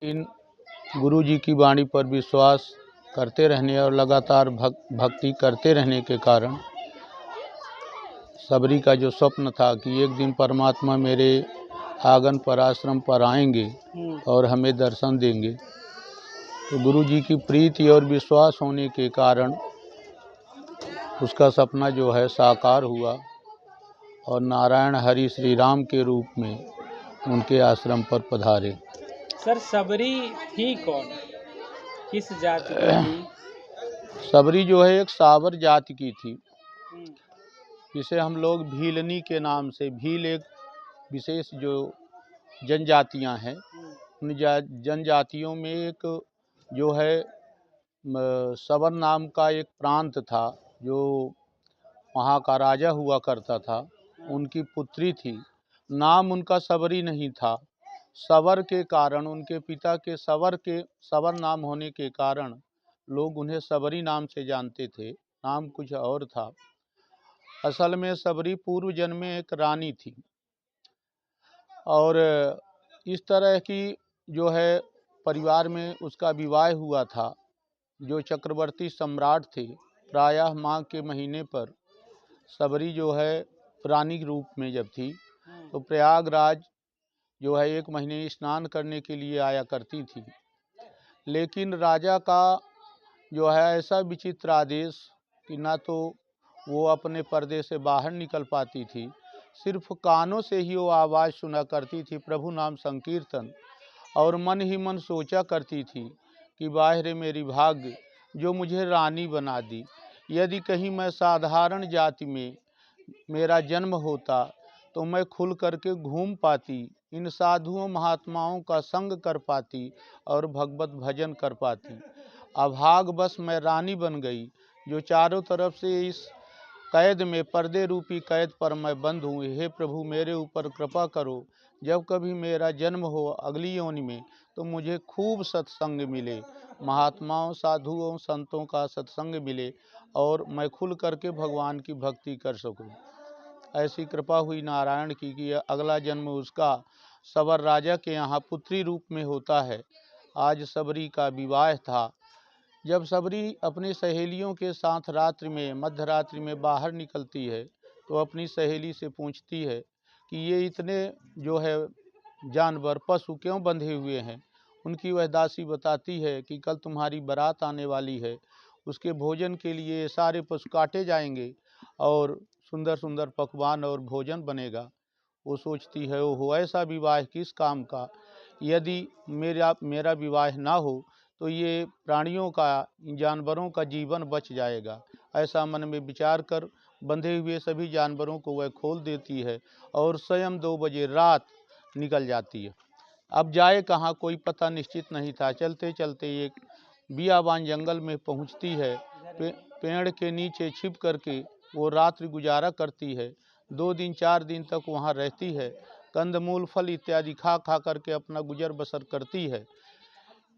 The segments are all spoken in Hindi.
इन गुरु जी की वाणी पर विश्वास करते रहने और लगातार भक्ति करते रहने के कारण सबरी का जो स्वप्न था कि एक दिन परमात्मा मेरे आंगन पर आश्रम पर आएंगे और हमें दर्शन देंगे, तो गुरु जी की प्रीति और विश्वास होने के कारण उसका सपना जो है साकार हुआ और नारायण हरि श्री राम के रूप में उनके आश्रम पर पधारे। सर, सबरी थी कौन, किस जाति की थी? सबरी जो है एक सावर जाति की थी, जिसे हम लोग भीलनी के नाम से, भील एक विशेष जो जनजातियां हैं, उन जनजातियों में एक जो है सवर नाम का एक प्रांत था, जो वहाँ का राजा हुआ करता था। उनकी पुत्री थी, नाम उनका सबरी नहीं था। सवर के कारण, उनके पिता के सवर नाम होने के कारण लोग उन्हें सबरी नाम से जानते थे, नाम कुछ और था। असल में सबरी पूर्व जन्म में एक रानी थी और इस तरह की जो है परिवार में उसका विवाह हुआ था। जो चक्रवर्ती सम्राट थे, प्रायः माघ के महीने पर सबरी जो है रानी रूप में जब थी तो प्रयागराज जो है एक महीने स्नान करने के लिए आया करती थी। लेकिन राजा का जो है ऐसा विचित्र आदेश कि ना तो वो अपने पर्दे से बाहर निकल पाती थी, सिर्फ कानों से ही वो आवाज़ सुना करती थी, प्रभु नाम संकीर्तन, और मन ही मन सोचा करती थी कि बाहर मेरी भाग्य जो मुझे रानी बना दी। यदि कहीं मैं साधारण जाति में मेरा जन्म होता तो मैं खुल करके घूम पाती, इन साधुओं महात्माओं का संग कर पाती और भगवत भजन कर पाती। अभाग बस मैं रानी बन गई, जो चारों तरफ से इस कैद में, पर्दे रूपी कैद पर मैं बंद हूँ। हे प्रभु, मेरे ऊपर कृपा करो, जब कभी मेरा जन्म हो अगली योनि में तो मुझे खूब सत्संग मिले, महात्माओं साधुओं संतों का सत्संग मिले और मैं खुल करके भगवान की भक्ति कर सकूं। ऐसी कृपा हुई नारायण की कि अगला जन्म उसका सवर राजा के यहाँ पुत्री रूप में होता है। आज सबरी का विवाह था। जब सबरी अपनी सहेलियों के साथ रात्रि में, मध्य रात्रि में बाहर निकलती है तो अपनी सहेली से पूछती है कि ये इतने जो है जानवर, पशु क्यों बंधे हुए हैं। उनकी वह दासी बताती है कि कल तुम्हारी बारात आने वाली है, उसके भोजन के लिए सारे पशु काटे जाएंगे और सुंदर सुंदर पकवान और भोजन बनेगा। वो सोचती है, ओहो, ऐसा विवाह किस काम का, यदि मेरा विवाह ना हो तो ये प्राणियों का, जानवरों का जीवन बच जाएगा। ऐसा मन में विचार कर बंधे हुए सभी जानवरों को वह खोल देती है और स्वयं 2 बजे रात निकल जाती है। अब जाए कहाँ कोई पता निश्चित नहीं था। चलते चलते एक बियाबान जंगल में पहुंचती है। पेड़ के नीचे छिप करके वो रात्रि गुजारा करती है। 2 दिन 4 दिन तक वहाँ रहती है। कंदमूल फल इत्यादि खा खा करके अपना गुजर बसर करती है।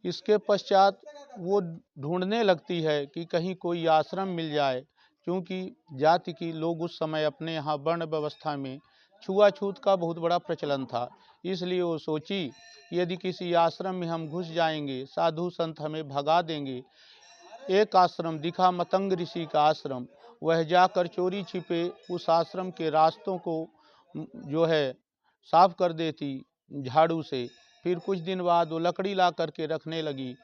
इसके पश्चात वो ढूंढने लगती है कि कहीं कोई आश्रम मिल जाए, क्योंकि जाति की लोग उस समय अपने यहाँ वर्ण व्यवस्था में छुआछूत का बहुत बड़ा प्रचलन था। इसलिए वो सोची कि यदि किसी आश्रम में हम घुस जाएंगे, साधु संत हमें भगा देंगे। एक आश्रम दिखा, मतंग ऋषि का आश्रम। वह जाकर चोरी छिपे उस आश्रम के रास्तों को जो है साफ कर देती झाड़ू से। फिर कुछ दिन बाद वो लकड़ी ला करके रखने लगी।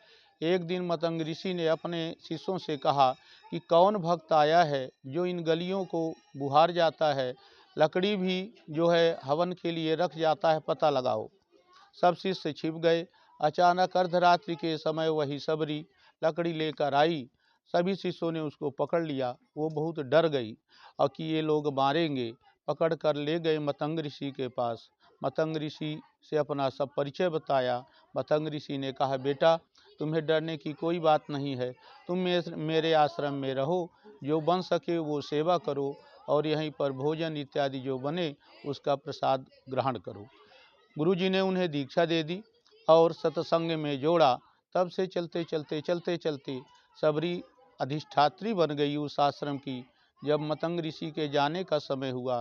एक दिन मतंग ऋषि ने अपने शिष्यों से कहा कि कौन भक्त आया है जो इन गलियों को बुहार जाता है, लकड़ी भी जो है हवन के लिए रख जाता है, पता लगाओ। सब शिष्य छिप गए। अचानक अर्धरात्रि के समय वही सबरी लकड़ी लेकर आई। सभी शिष्यों ने उसको पकड़ लिया। वो बहुत डर गई और कि ये लोग मारेंगे। पकड़ कर ले गए मतंग ऋषि के पास। मतंग ऋषि से अपना सब परिचय बताया। मतंग ऋषि ने कहा, बेटा, तुम्हें डरने की कोई बात नहीं है, तुम मेरे आश्रम में रहो, जो बन सके वो सेवा करो और यहीं पर भोजन इत्यादि जो बने उसका प्रसाद ग्रहण करो। गुरुजी ने उन्हें दीक्षा दे दी और सत्संग में जोड़ा। तब से चलते चलते सबरी अधिष्ठात्री बन गई उस आश्रम की। जब मतंग ऋषि के जाने का समय हुआ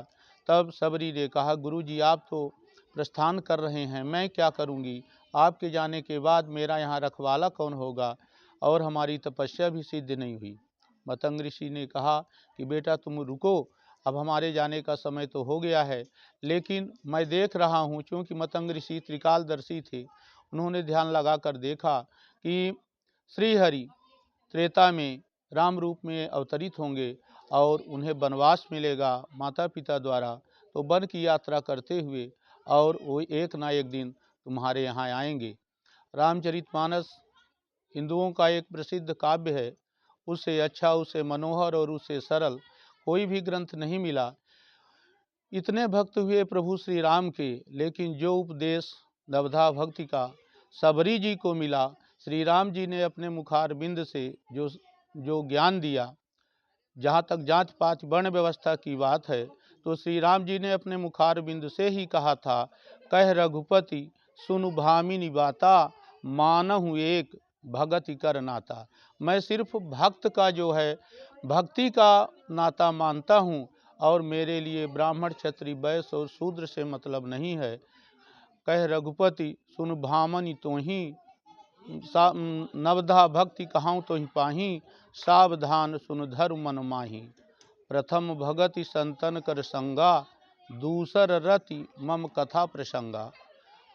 तब सबरी ने कहा, गुरुजी, आप तो प्रस्थान कर रहे हैं, मैं क्या करूँगी? आपके जाने के बाद मेरा यहाँ रखवाला कौन होगा? और हमारी तपस्या भी सिद्ध नहीं हुई। मतंग ऋषि ने कहा कि बेटा तुम रुको, अब हमारे जाने का समय तो हो गया है, लेकिन मैं देख रहा हूँ, क्योंकि मतंग ऋषि त्रिकालदर्शी थे, उन्होंने ध्यान लगा कर देखा कि श्रीहरि त्रेता में राम रूप में अवतरित होंगे और उन्हें वनवास मिलेगा माता पिता द्वारा, तो वन की यात्रा करते हुए और वो एक ना एक दिन तुम्हारे यहाँ आएंगे। रामचरितमानस हिंदुओं का एक प्रसिद्ध काव्य है, उससे अच्छा, उससे मनोहर और उससे सरल कोई भी ग्रंथ नहीं मिला। इतने भक्त हुए प्रभु श्री राम के, लेकिन जो उपदेश नवधा भक्ति का सबरी जी को मिला, श्री राम जी ने अपने मुखार बिंद से जो ज्ञान दिया, जहाँ तक जांच पात वर्ण व्यवस्था की बात है, तो श्री राम जी ने अपने मुखार बिंद से ही कहा था, कह रघुपति सुनु भामिनी बाता, मानहु एक भगति कर नाता। मैं सिर्फ भक्त का जो है भक्ति का नाता मानता हूँ, और मेरे लिए ब्राह्मण क्षत्रिय वैश्य और शूद्र से मतलब नहीं है। कह रघुपति सुन भामनि तो ही नवधा भक्ति कहाऊँ तो ही पाही, सावधान सुन धर्म मन माही। प्रथम भगति संतन कर संगा, दूसर रति मम कथा प्रसंगा।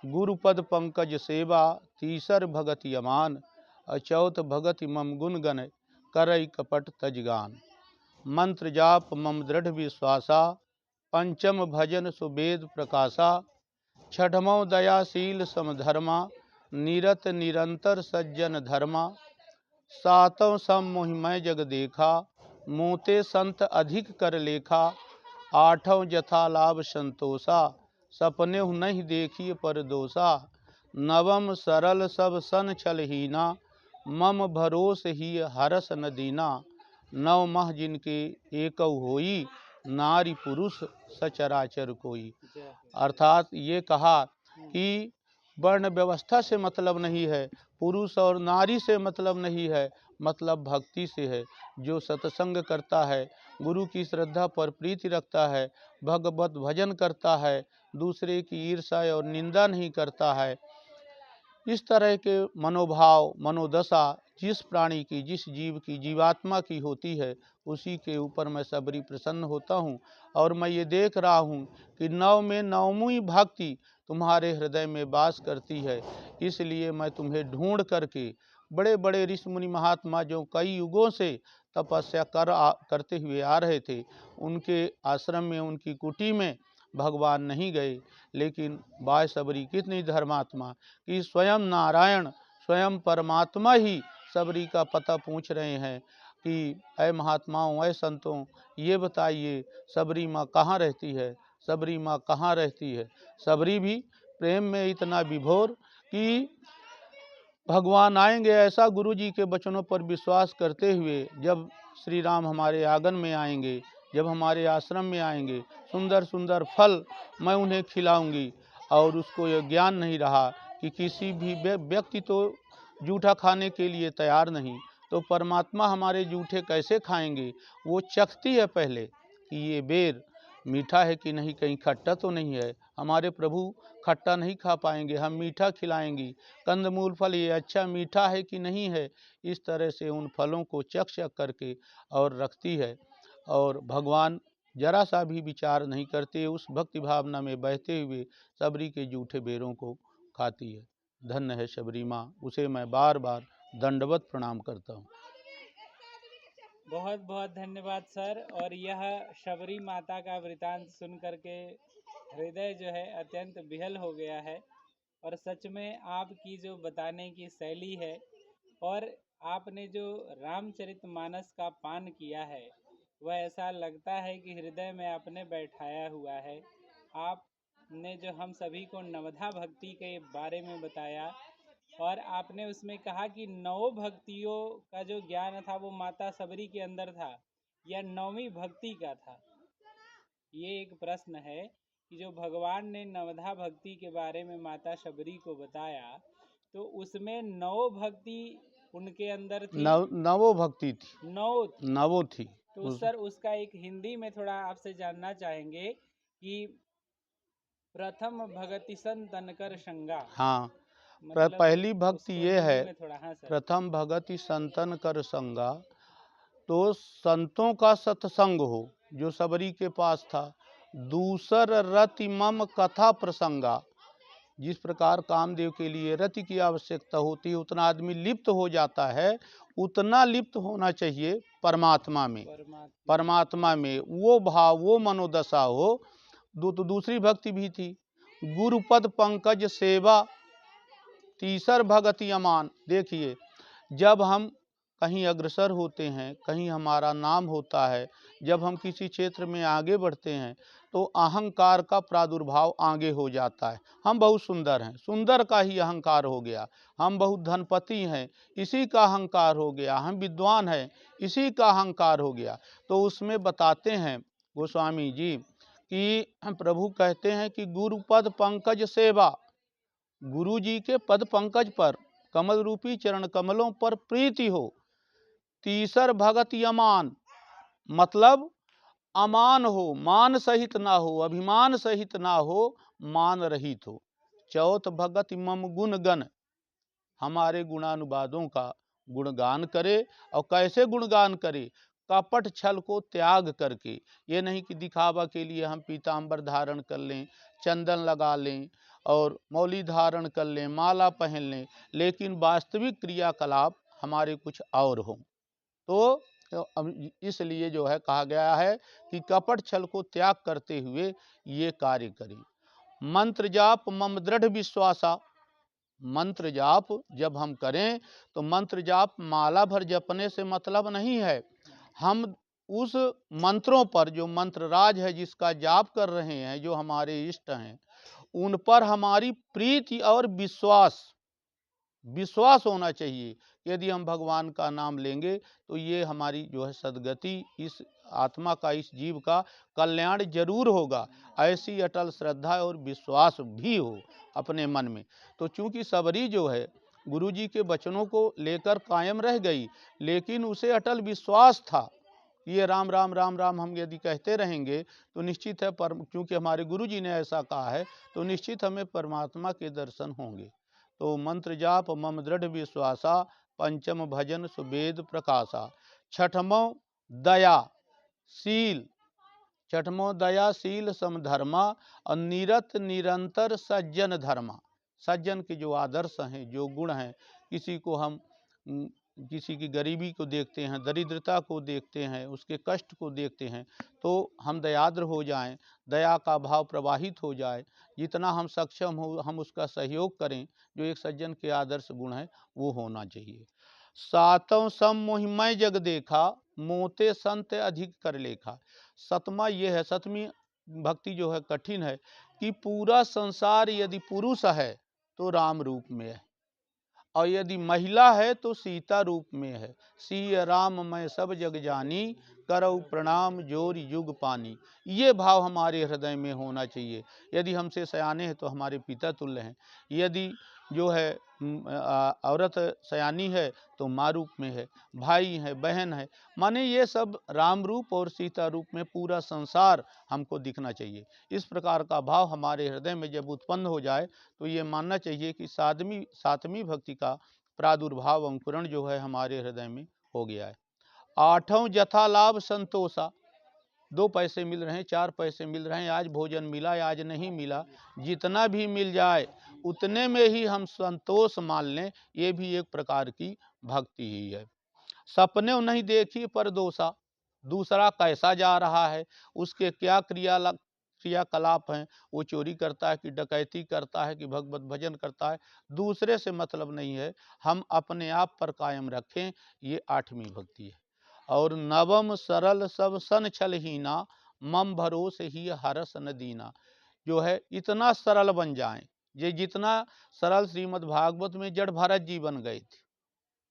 गुरुपद पंकज सेवा, तीसर भगति अमान, अचौथ भगति मम गुण गण, करई कपट तजगान। मंत्र जाप मम दृढ़ विश्वासा, पंचम भजन सुवेद प्रकाशा। छठमो दयाशील समधर्मा, निरत निरंतर सज्जन धर्मा। सातों सम मोहिमय जग देखा, मोते संत अधिक कर लेखा। आठों जथा लाभ संतोषा, सपने नहीं देखिए पर दोषा। नवम सरल सब सन छलहीना, मम भरोस ही हरस न दीना। नव मह जिनके एकौ होई, नारी पुरुष सचराचर कोई। अर्थात ये कहा कि वर्ण व्यवस्था से मतलब नहीं है, पुरुष और नारी से मतलब नहीं है, मतलब भक्ति से है। जो सत्संग करता है, गुरु की श्रद्धा पर प्रीति रखता है, भगवत भजन करता है, दूसरे की ईर्ष्या और निंदा नहीं करता है, इस तरह के मनोभाव मनोदशा जिस प्राणी की, जिस जीव की, जीवात्मा की होती है, उसी के ऊपर मैं सबरी प्रसन्न होता हूँ। और मैं ये देख रहा हूँ कि नव में नववीं भक्ति तुम्हारे हृदय में वास करती है, इसलिए मैं तुम्हें ढूंढ करके, बड़े बड़े ऋषि मुनि महात्मा जो कई युगों से तपस्या करते हुए आ रहे थे, उनके आश्रम में, उनकी कुटी में भगवान नहीं गए, लेकिन बाय सबरी कितनी धर्मात्मा कि स्वयं नारायण, स्वयं परमात्मा ही सबरी का पता पूछ रहे हैं कि ऐ महात्माओं, ऐ संतों, ये बताइए सबरी माँ कहाँ रहती है, सबरी माँ कहाँ रहती है। सबरी भी प्रेम में इतना विभोर कि भगवान आएंगे, ऐसा गुरु जी के वचनों पर विश्वास करते हुए, जब श्री राम हमारे आंगन में आएंगे, जब हमारे आश्रम में आएंगे, सुंदर सुंदर फल मैं उन्हें खिलाऊंगी। और उसको यह ज्ञान नहीं रहा कि किसी भी व्यक्ति तो जूठा खाने के लिए तैयार नहीं, तो परमात्मा हमारे जूठे कैसे खाएंगे। वो चखती है पहले कि ये बेर मीठा है कि नहीं, कहीं खट्टा तो नहीं है। हमारे प्रभु खट्टा नहीं खा पाएंगे, हम मीठा खिलाएंगी। कंदमूल फल ये अच्छा मीठा है कि नहीं है, इस तरह से उन फलों को चख चख करके और रखती है। और भगवान जरा सा भी विचार नहीं करते, उस भक्ति भावना में बहते हुए सबरी के जूठे बेरों को खाती है। धन्य है शबरी माँ, उसे मैं बार बार दंडवत प्रणाम करता हूँ। बहुत बहुत धन्यवाद सर। और यह शबरी माता का वृतांत सुन करके हृदय जो है अत्यंत विहल हो गया है। और सच में आपकी जो बताने की शैली है, और आपने जो रामचरितमानस का पान किया है, वह ऐसा लगता है कि हृदय में आपने बैठाया हुआ है। आपने जो हम सभी को नवधा भक्ति के बारे में बताया, और आपने उसमें कहा कि नौ भक्तियों का जो ज्ञान था वो माता सबरी के अंदर था, या नौवीं भक्ति का था। ये एक प्रश्न है कि जो भगवान ने नवधा भक्ति के बारे में माता सबरी को बताया, तो उसमें नौ भक्ति उनके अंदर थी। नवो भक्ति थी, नवो थी। तो सर उसका एक हिंदी में थोड़ा आपसे जानना चाहेंगे कि प्रथम भगति सन तनकर संगा, हाँ, मतलब पहली भक्ति उसको ये हिंदी है, में थोड़ा। हाँ सर। प्रथम भगति संतन कर संगा, तो संतों का सत्संग हो जो सबरी के पास था। दूसर रति मम कथा प्रसंगा, जिस प्रकार कामदेव के लिए रति की आवश्यकता होती है उतना आदमी लिप्त हो जाता है, उतना लिप्त होना चाहिए परमात्मा में। परमात्मा में वो भाव, वो मनोदशा हो। तो दूसरी भक्ति भी थी, गुरुपद पंकज सेवा तीसर भगति अमान। देखिए, जब हम कहीं अग्रसर होते हैं, कहीं हमारा नाम होता है, जब हम किसी क्षेत्र में आगे बढ़ते हैं तो अहंकार का प्रादुर्भाव आगे हो जाता है। हम बहुत सुंदर हैं, सुंदर का ही अहंकार हो गया। हम बहुत धनपति हैं, इसी का अहंकार हो गया। हम विद्वान हैं, इसी का अहंकार हो गया। तो उसमें बताते हैं गोस्वामी जी कि प्रभु कहते हैं कि गुरुपद पंकज सेवा, गुरु जी के पद पंकज पर, कमल रूपी चरण कमलों पर प्रीति हो। तीसर भगत यमान, मतलब अमान हो, मान सहित ना हो, अभिमान सहित ना हो, मान रहित हो। चौथ भगत मम गुण गण, हमारे गुणानुवादों का गुणगान करे। और कैसे गुणगान करे? कपट छल को त्याग करके। ये नहीं कि दिखावा के लिए हम पीताम्बर धारण कर लें, चंदन लगा लें और मौली धारण कर लें, माला पहन लें, लेकिन वास्तविक क्रियाकलाप हमारे कुछ और हों। तो इसलिए जो है कहा गया है कि कपट छल को त्याग करते हुए ये कार्य करें। मंत्र जाप मम दृढ़ विश्वासा, मंत्र जाप जब हम करें तो मंत्र जाप माला भर जपने से मतलब नहीं है। हम उस मंत्रों पर, जो मंत्रराज है जिसका जाप कर रहे हैं, जो हमारे इष्ट हैं, उन पर हमारी प्रीति और विश्वास होना चाहिए। यदि हम भगवान का नाम लेंगे तो ये हमारी जो है सद्गति, इस आत्मा का, इस जीव का कल्याण जरूर होगा। ऐसी अटल श्रद्धा और विश्वास भी हो अपने मन में। तो चूंकि सबरी जो है गुरु जी के वचनों को लेकर कायम रह गई, लेकिन उसे अटल विश्वास था। ये राम राम राम राम हम यदि कहते रहेंगे तो निश्चित है, क्योंकि हमारे गुरु जी ने ऐसा कहा है, तो निश्चित हमें परमात्मा के दर्शन होंगे। तो मंत्र जाप मम दृढ़ विश्वासा, पंचम भजन सुवेद प्रकाशा। छठमो दया शील, छठमो दया शील समधर्मा, और निरत निरंतर सज्जन धर्मा। सज्जन के जो आदर्श हैं, जो गुण हैं, किसी को हम किसी की गरीबी को देखते हैं, दरिद्रता को देखते हैं, उसके कष्ट को देखते हैं, तो हम दयाद्र हो जाएं, दया का भाव प्रवाहित हो जाए। जितना हम सक्षम हो हम उसका सहयोग करें। जो एक सज्जन के आदर्श गुण है वो होना चाहिए। सातों सम मोहिमय जग देखा, मोते संत अधिक कर लेखा। सतमा ये है, सतमी भक्ति जो है कठिन है, कि पूरा संसार यदि पुरुष है तो राम रूप में है, और यदि महिला है तो सीता रूप में है। सिय राम मैं सब जग जानी, करऊ प्रणाम जोर युग पानी। ये भाव हमारे हृदय में होना चाहिए। यदि हमसे सयाने हैं तो हमारे पिता तुल्य हैं। यदि जो है औरत सयानी है तो माँ रूप में है, भाई है, बहन है, माने ये सब राम रूप और सीता रूप में पूरा संसार हमको दिखना चाहिए। इस प्रकार का भाव हमारे हृदय में जब उत्पन्न हो जाए तो ये मानना चाहिए कि सातवीं भक्ति का प्रादुर्भाव, अंकुरण जो है हमारे हृदय में हो गया है। आठों जथा लाभ संतोषा, 2 पैसे मिल रहे हैं, 4 पैसे मिल रहे हैं, आज भोजन मिला, आज नहीं मिला, जितना भी मिल जाए उतने में ही हम संतोष मान लें, ये भी एक प्रकार की भक्ति ही है। सपने नहीं देखी पर दोषा, दूसरा कैसा जा रहा है, उसके क्या क्रियाकलाप हैं, वो चोरी करता है कि डकैती करता है कि भगवत भजन करता है, दूसरे से मतलब नहीं है, हम अपने आप पर कायम रखें। ये 8वीं भक्ति है। और नवम सरल सब सन छलहीना, मम भरोसे ही हरस न दीना। जो है इतना सरल बन जाएं, ये जितना सरल श्रीमद् भागवत में जड़ भरत जी बन गए थे,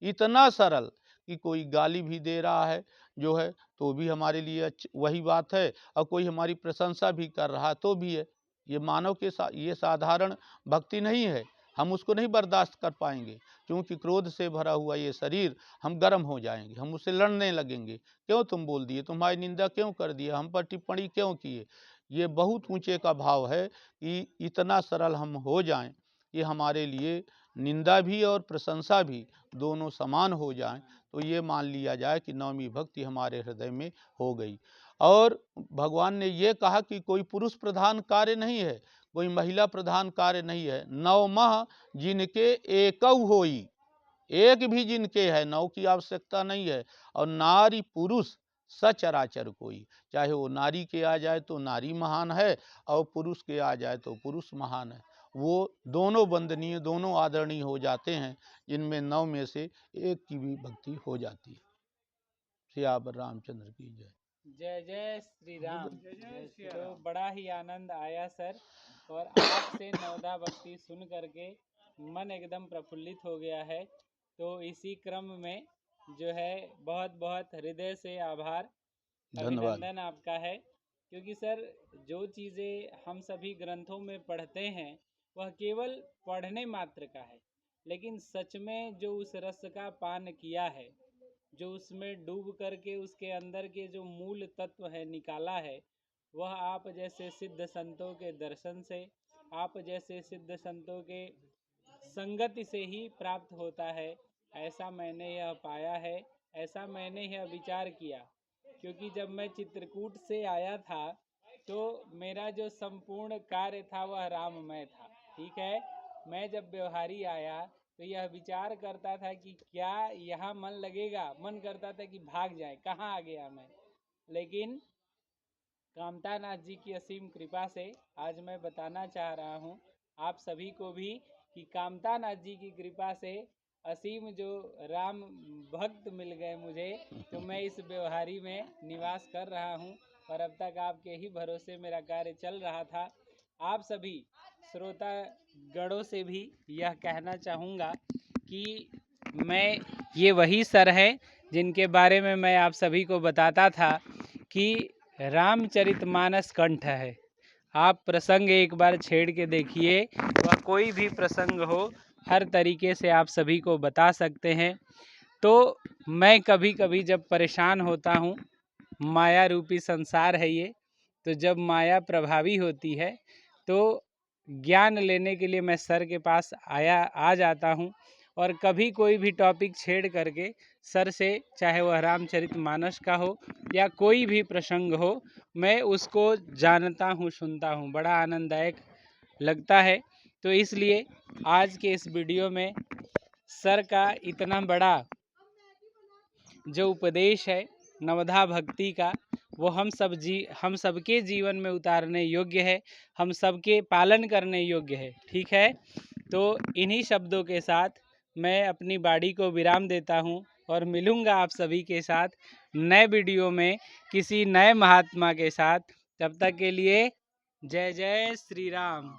इतना सरल कि कोई गाली भी दे रहा है जो है तो भी हमारे लिए वही बात है, और कोई हमारी प्रशंसा भी कर रहा है तो भी है। ये मानव के ये साधारण भक्ति नहीं है, हम उसको नहीं बर्दाश्त कर पाएंगे, क्योंकि क्रोध से भरा हुआ ये शरीर, हम गर्म हो जाएंगे, हम उससे लड़ने लगेंगे। क्यों तुम बोल दिए, तुम्हारी निंदा क्यों कर दिया, हम पर टिप्पणी क्यों किए। ये बहुत ऊंचे का भाव है कि इतना सरल हम हो जाएं कि हमारे लिए निंदा भी और प्रशंसा भी दोनों समान हो जाएं, तो ये मान लिया जाए कि नवमी भक्ति हमारे हृदय में हो गई। और भगवान ने ये कहा कि कोई पुरुष प्रधान कार्य नहीं है, कोई महिला प्रधान कार्य नहीं है। नौ मह जिनके एकौ होई, एक भी जिनके है, नौ की आवश्यकता नहीं है। और नारी पुरुष सचराचर कोई, चाहे वो नारी के आ जाए तो नारी महान है और पुरुष के आ जाए तो पुरुष महान है। वो दोनों वंदनीय, दोनों आदरणीय हो जाते हैं, जिनमें नौ में से एक की भी भक्ति हो जाती है। सियावर रामचंद्र की जय। जय जय श्री राम। तो बड़ा ही आनंद आया सर, और आपसे नवदा भक्ति सुन करके मन एकदम प्रफुल्लित हो गया है। तो इसी क्रम में जो है बहुत बहुत हृदय से आभार, धन्यवाद। अभिनंदन आपका है। क्योंकि सर जो चीज़ें हम सभी ग्रंथों में पढ़ते हैं वह केवल पढ़ने मात्र का है, लेकिन सच में जो उस रस का पान किया है, जो उसमें डूब करके उसके अंदर के जो मूल तत्व है निकाला है, वह आप जैसे सिद्ध संतों के दर्शन से, आप जैसे सिद्ध संतों के संगति से ही प्राप्त होता है। ऐसा मैंने यह पाया है, ऐसा मैंने यह विचार किया। क्योंकि जब मैं चित्रकूट से आया था तो मेरा जो संपूर्ण कार्य था वह राममय था, ठीक है। मैं जब व्यवहारी आया तो यह विचार करता था कि क्या यहाँ मन लगेगा, मन करता था कि भाग जाए, कहाँ आ गया मैं। लेकिन कामतानाथ जी की असीम कृपा से आज मैं बताना चाह रहा हूँ आप सभी को भी कि कामतानाथ जी की कृपा से असीम जो राम भक्त मिल गए मुझे, तो मैं इस व्यवहारी में निवास कर रहा हूँ और अब तक आपके ही भरोसे मेरा कार्य चल रहा था। आप सभी श्रोता गणों से भी यह कहना चाहूँगा कि मैं ये वही सर है जिनके बारे में मैं आप सभी को बताता था कि रामचरितमानस कंठ है। आप प्रसंग एक बार छेड़ के देखिए, वह कोई भी प्रसंग हो हर तरीके से आप सभी को बता सकते हैं। तो मैं कभी कभी जब परेशान होता हूँ, माया रूपी संसार है ये, तो जब माया प्रभावी होती है तो ज्ञान लेने के लिए मैं सर के पास आ जाता हूँ। और कभी कोई भी टॉपिक छेड़ करके सर से, चाहे वह रामचरितमानस का हो या कोई भी प्रसंग हो, मैं उसको जानता हूँ, सुनता हूँ, बड़ा आनंददायक लगता है। तो इसलिए आज के इस वीडियो में सर का इतना बड़ा जो उपदेश है नवधा भक्ति का, वो हम सबके जीवन में उतारने योग्य है, हम सबके पालन करने योग्य है, ठीक है। तो इन्हीं शब्दों के साथ मैं अपनी बाड़ी को विराम देता हूँ और मिलूँगा आप सभी के साथ नए वीडियो में किसी नए महात्मा के साथ। तब तक के लिए जय जय श्री राम।